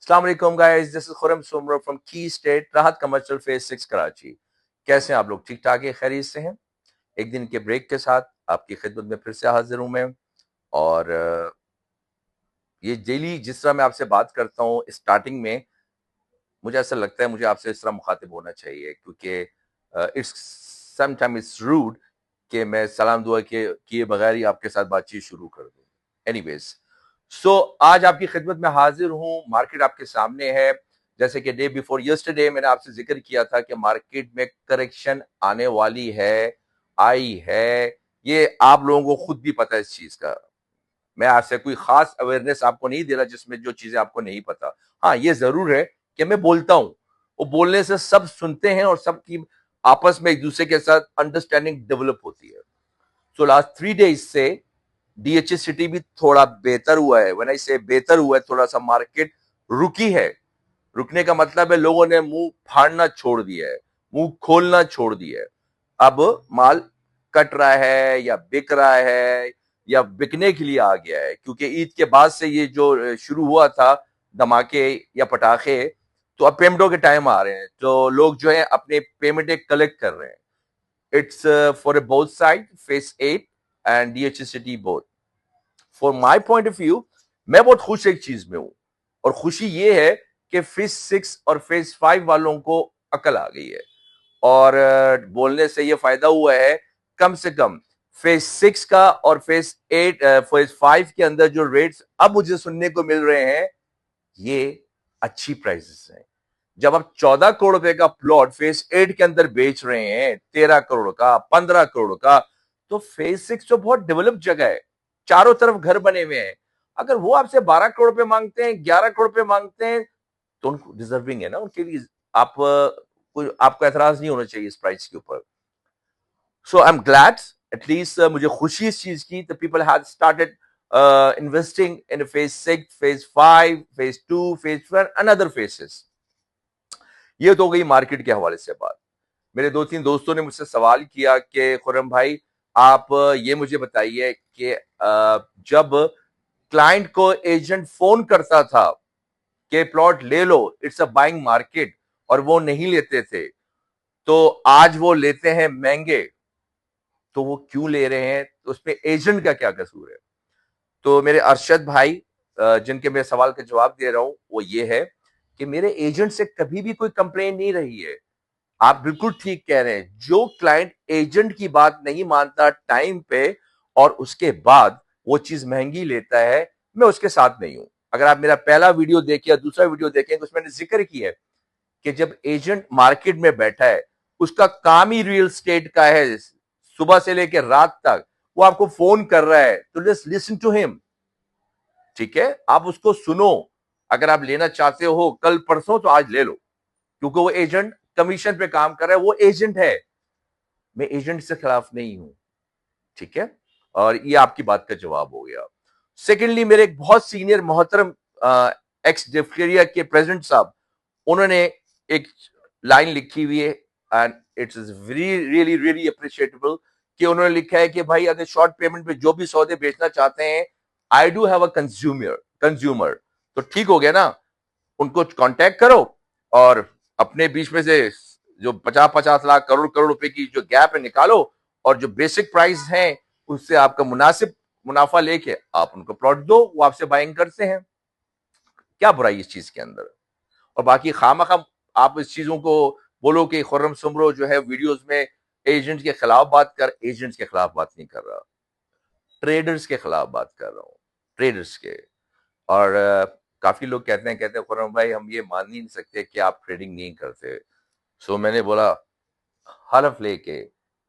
अस्सलाम वालेकुम guys, this is Khurram Soomro from की स्टेट राहत कमर्शियल फेज 6 कराची। कैसे हैं आप लोग? ठीक ठाक है, खैरियत से हैं? एक दिन के ब्रेक के साथ आपकी खिदमत में फिर से हाजिर हूं मैं। और ये डेली जिस तरह मैं आपसे बात करता हूँ स्टार्टिंग में, मुझे ऐसा लगता है मुझे आपसे इस तरह मुखातिब होना चाहिए, क्योंकि इट्स समटाइम इट्स रूड कि मैं सलाम दुआ के किए बगैर ही आपके साथ बातचीत शुरू कर दूं। एनीवेज, सो आज आपकी खिदमत में हाजिर हूं। मार्केट आपके सामने है। जैसे कि डे बिफोर यस्टरडे मैंने आपसे जिक्र किया था कि मार्केट में करेक्शन आने वाली है, आई है। ये आप लोगों को खुद भी पता है इस चीज का। मैं आपसे कोई खास अवेयरनेस आपको नहीं दे रहा जिसमें जो चीजें आपको नहीं पता। हाँ, ये जरूर है कि मैं बोलता हूं, वो बोलने से सब सुनते हैं और सबकी आपस में एक दूसरे के साथ अंडरस्टैंडिंग डेवलप होती है। सो लास्ट 3 डेज से डीएचएस सिटी भी थोड़ा बेहतर हुआ है। व्हेन आई से बेहतर हुआ है, थोड़ा सा मार्केट रुकी है। रुकने का मतलब है लोगों ने मुंह फाड़ना छोड़ दिया है, मुंह खोलना छोड़ दिया है। अब माल कट रहा है या बिक रहा है या बिकने के लिए आ गया है, क्योंकि ईद के बाद से ये जो शुरू हुआ था धमाके या पटाखे, तो अब पेमेंटों के टाइम आ रहे हैं, तो लोग जो है अपने पेमेंटें कलेक्ट कर रहे हैं। It's for both side, face 8 and DHST both. For my point of view, मैं बहुत खुश एक चीज में हूं, और खुशी ये है कि फेज 6 और फेज 5 वालों को अकल आ गई है। और बोलने से ये फायदा हुआ है, कम से कम फेज 6 का और फेज 5 के अंदर जो रेट्स अब मुझे सुनने को मिल रहे हैं, ये अच्छी प्राइसेस हैं। जब आप 14 करोड़ रुपए का प्लॉट फेज 8 के अंदर बेच रहे हैं, 13 करोड़ का, 15 करोड़ का, तो फेज 6 तो बहुत डेवलप जगह है, चारों तरफ घर बने हुए हैं। अगर वो आपसे 12 करोड़ रुपए मांगते हैं, 11 करोड़ रुपए मांगते हैं, तो उनको डिजर्विंग है ना, उनके लिए आप कोई आपको एतराज नहीं होना चाहिए इस प्राइस के ऊपर। सो आई एम ग्लैड, एटलीस्ट मुझे खुशी इस चीज की, the people have started investing in phase 6, phase 5, phase 2, phase 1 and other phases. ये तो हो गई मार्केट के हवाले से बात। मेरे 2-3 दोस्तों ने मुझसे सवाल किया कि खुर्रम भाई, आप ये मुझे बताइए कि जब क्लाइंट को एजेंट फोन करता था कि प्लॉट ले लो, इट्स अ बाइंग मार्केट, और वो नहीं लेते थे, तो आज वो लेते हैं महंगे, तो वो क्यों ले रहे हैं? तो उसमें एजेंट का क्या कसूर है? तो मेरे अरशद भाई, जिनके मैं सवाल का जवाब दे रहा हूं, वो ये है कि मेरे एजेंट से कभी भी कोई कंप्लेन नहीं रही है। आप बिल्कुल ठीक कह रहे हैं। जो क्लाइंट एजेंट की बात नहीं मानता टाइम पे और उसके बाद वो चीज महंगी लेता है, मैं उसके साथ नहीं हूं। अगर आप मेरा पहला वीडियो देखें या दूसरा वीडियो देखें, तो उसमें मैंने जिक्र किया है कि जब एजेंट मार्केट में बैठा है, उसका काम ही रियल स्टेट का है, सुबह से लेकर रात तक वो आपको फोन कर रहा है, तो लेट्स लिसन टू हिम। ठीक है, आप उसको सुनो। अगर आप लेना चाहते हो कल परसों, तो आज ले लो, क्योंकि वो एजेंट कमीशन पे काम कर रहा है, वो एजेंट है। मैं एजेंट से खिलाफ नहीं हूं। ठीक है, और ये आपकी बात का जवाब हो गया। सेकेंडली, मेरे एक बहुत सीनियर मोहतरम एक्स डेफटेरिया के प्रेसिडेंट साहब, उन्होंने एक लाइन लिखी हुई है, and it's really really appreciable, कि उन्होंने लिखा है कि भाई, अगर शॉर्ट पेमेंट पे जो भी सौदे बेचना चाहते हैं, I do have a consumer consumer तो ठीक हो गया ना, उनको कांटेक्ट करो, और अपने बीच में से जो 50-50 लाख, करोड़ करोड़ रुपए की जो गैप है निकालो, और जो बेसिक प्राइस है उससे आपका मुनासिब मुनाफा लेके आप उनको प्लॉट दो, वो आपसे बाइंग करते हैं। क्या बुराई इस चीज के अंदर? और बाकी खामखा आप इस चीजों को बोलो कि खुर्रम सुमरो जो है वीडियोस में एजेंट्स के खिलाफ बात कर, एजेंट्स के खिलाफ बात नहीं कर रहा, ट्रेडर्स के खिलाफ बात कर रहा हूँ, ट्रेडर्स के। और काफी लोग कहते हैं खुर्रम भाई, हम ये मान ही नहीं सकते कि आप ट्रेडिंग नहीं करते। सो मैंने बोला, हलफ लेके,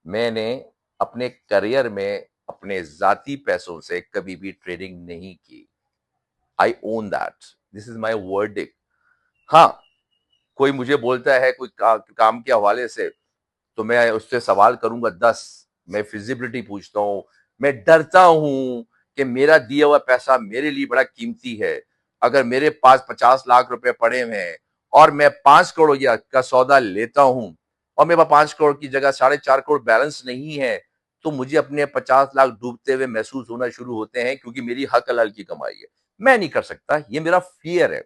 मैंने अपने करियर में अपने जाती पैसों से कभी भी ट्रेडिंग नहीं की। I own that, this is my verdict. हाँ, कोई मुझे बोलता है कोई काम के हवाले से, तो मैं उससे सवाल करूंगा 10। मैं फिजिबिलिटी पूछता हूं। मैं डरता हूं कि मेरा दिया हुआ पैसा मेरे लिए बड़ा कीमती है। अगर मेरे पास 50 लाख रुपए पड़े हुए हैं और मैं 5 करोड़ का सौदा लेता हूं, और मेरे पास 5 करोड़ की जगह 4.5 करोड़ बैलेंस नहीं है, तो मुझे अपने 50 लाख डूबते हुए महसूस होना शुरू होते हैं, क्योंकि मेरी हक हलाल की कमाई है। मैं नहीं कर सकता, ये मेरा फियर है।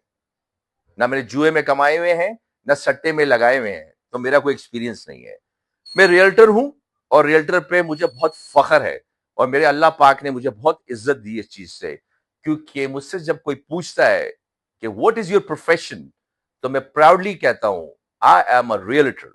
ना मैंने जुए में कमाए हुए हैं, ना सट्टे में लगाए हुए हैं, तो मेरा कोई एक्सपीरियंस नहीं है। मैं रियल्टर हूं और रियल्टर पे मुझे बहुत फख्र है और मेरे अल्लाह पाक ने मुझे बहुत इज्जत दी इस चीज से, क्योंकि मुझसे जब कोई पूछता है कि व्हाट इज योर प्रोफेशन, तो मैं प्राउडली कहता हूं आई एम अ रियल्टर।